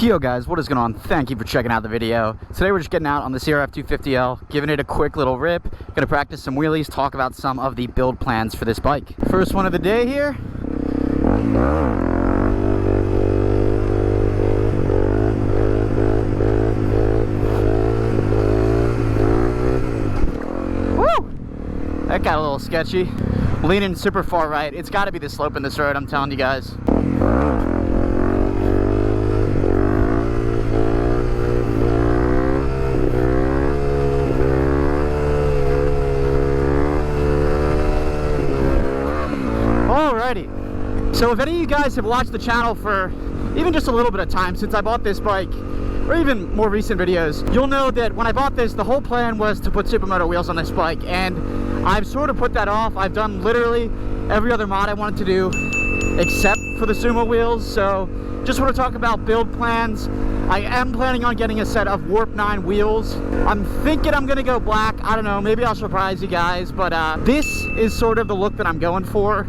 Yo guys, what is going on? Thank you for checking out the video. Today we're just getting out on the CRF250L, giving it a quick little rip. Gonna practice some wheelies, talk about some of the build plans for this bike. First one of the day here. Woo! That got a little sketchy. Leaning super far right. It's gotta be the slope in this road, I'm telling you guys. Alrighty, so if any of you guys have watched the channel for even just a little bit of time since I bought this bike, or even more recent videos, you'll know that when I bought this, the whole plan was to put Supermoto wheels on this bike, and I've sort of put that off. I've done literally every other mod I wanted to do except for the Sumo wheels. So just want to talk about build plans. I am planning on getting a set of Warp 9 wheels. I'm thinking I'm gonna go black. I don't know, maybe I'll surprise you guys, but this is sort of the look that I'm going for.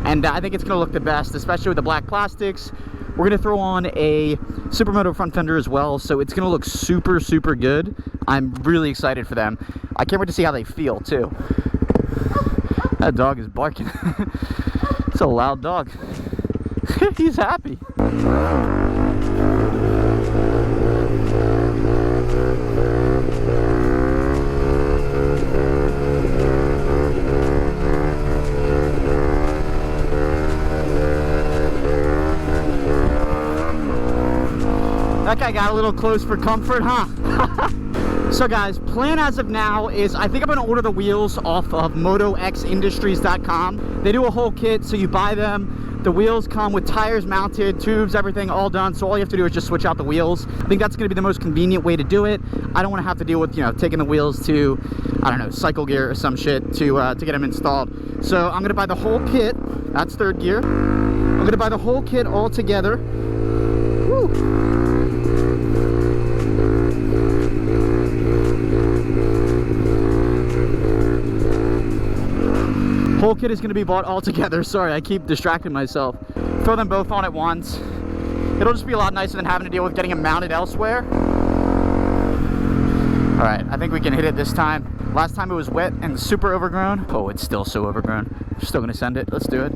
And I think it's gonna look the best, especially with the black plastics. We're gonna throw on a Supermoto front fender as well, so it's gonna look super, super good. I'm really excited for them. I can't wait to see how they feel too. That dog is barking. It's a loud dog. He's happy. That guy got a little close for comfort, huh? So guys, plan as of now is I think I'm gonna order the wheels off of motoxindustries.com. They do a whole kit, so you buy them. The wheels come with tires mounted, tubes, everything all done. So all you have to do is just switch out the wheels. I think that's gonna be the most convenient way to do it. I don't wanna have to deal with, taking the wheels to, I don't know, Cycle Gear or some shit to get them installed. So I'm gonna buy the whole kit. That's third gear. I'm gonna buy the whole kit all together. Woo! Whole kit is going to be bought all together. Sorry, I keep distracting myself. Throw them both on at once. It'll just be a lot nicer than having to deal with getting them mounted elsewhere. All right, I think we can hit it this time. Last time it was wet and super overgrown. Oh, it's still so overgrown. We're still going to send it. Let's do it.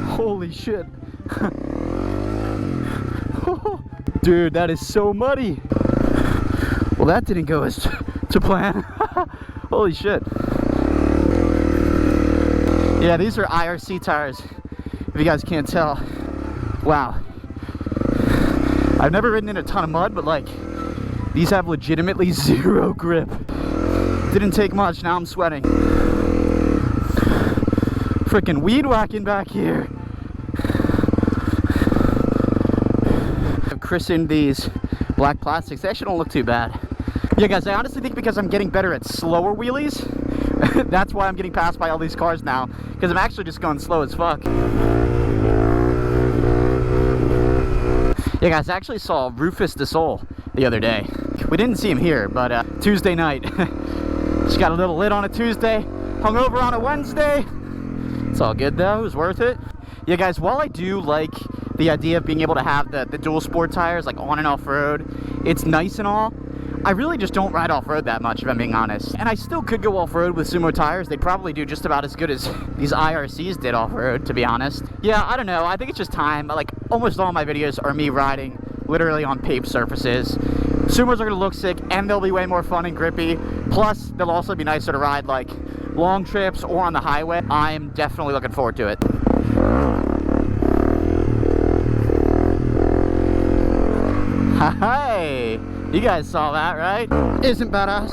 Holy shit. Dude, that is so muddy. Well, that didn't go as to plan. Holy shit. Yeah, these are IRC tires, if you guys can't tell. Wow. I've never ridden in a ton of mud, but like, these have legitimately zero grip. Didn't take much, now I'm sweating. Freaking weed whacking back here. Christened these black plastics. They actually don't look too bad. Yeah guys, I honestly think because I'm getting better at slower wheelies, that's why I'm getting passed by all these cars now, because I'm actually just going slow as fuck. Yeah guys, I actually saw Rufus the Soul the other day. We didn't see him here, but Tuesday night. Just got a little lit on a Tuesday, hungover on a Wednesday. It's all good though, it was worth it. Yeah guys, while I do like the idea of being able to have the dual sport tires like on and off road, it's nice and all, I really just don't ride off road that much, if I'm being honest. And I still could go off road with Sumo tires. They probably do just about as good as these IRCs did off road, to be honest. Yeah, I don't know, I think it's just time. Like almost all my videos are me riding literally on paved surfaces. Sumos are gonna look sick and they'll be way more fun and grippy. Plus they'll also be nicer to ride like long trips or on the highway. I'm definitely looking forward to it. Hey, you guys saw that, right? Isn't badass?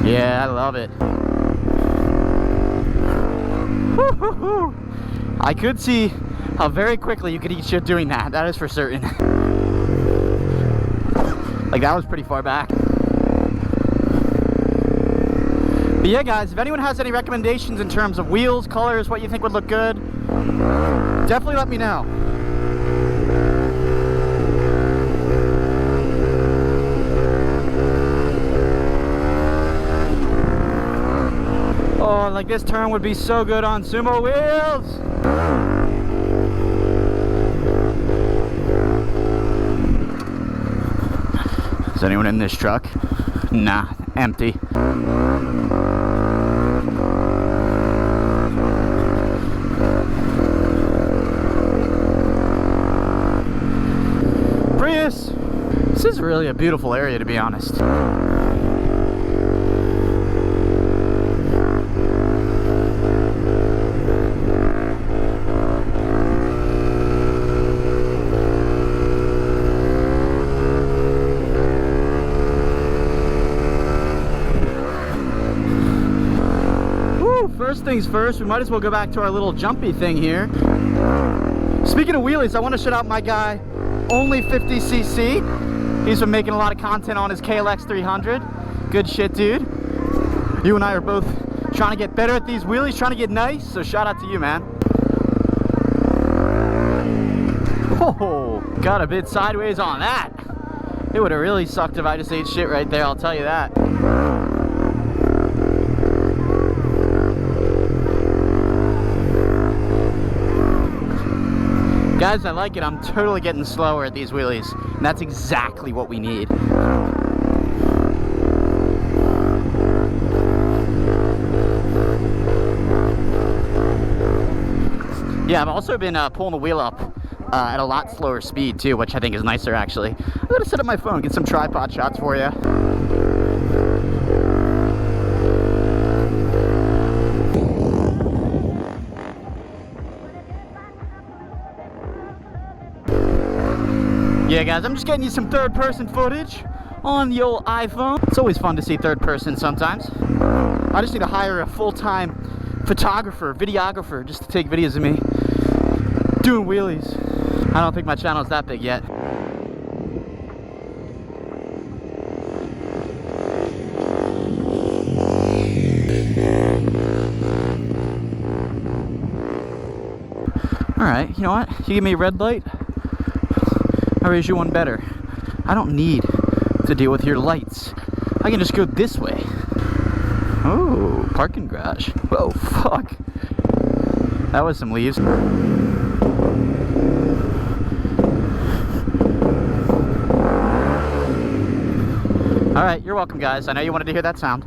Yeah, I love it. I could see how very quickly you could eat shit doing that. That is for certain. Like that was pretty far back. But yeah guys, if anyone has any recommendations in terms of wheels, colors, what you think would look good, definitely let me know. Oh, like this turn would be so good on sumo wheels. Is anyone in this truck? Nah, empty. Prius! This is really a beautiful area, to be honest. First things first, we might as well go back to our little jumpy thing here. Speaking of wheelies, I want to shout out my guy, Only50cc. He's been making a lot of content on his KLX 300. Good shit, dude. You and I are both trying to get better at these wheelies, trying to get nice, so shout out to you, man. Oh, got a bit sideways on that. It would have really sucked if I just ate shit right there, I'll tell you that. Guys, I like it. I'm totally getting slower at these wheelies, and that's exactly what we need. Yeah, I've also been pulling the wheel up at a lot slower speed too, which I think is nicer actually. I'm gonna set up my phone, get some tripod shots for you. Yeah guys, I'm just getting you some third-person footage on the old iPhone. It's always fun to see third person sometimes. I just need to hire a full-time photographer, videographer, just to take videos of me doing wheelies. I don't think my channel is that big yet. Alright, you know what? You give me a red light, I'll raise you one better. I don't need to deal with your lights. I can just go this way. Oh, parking garage. Whoa, fuck. That was some leaves. Alright, you're welcome guys. I know you wanted to hear that sound.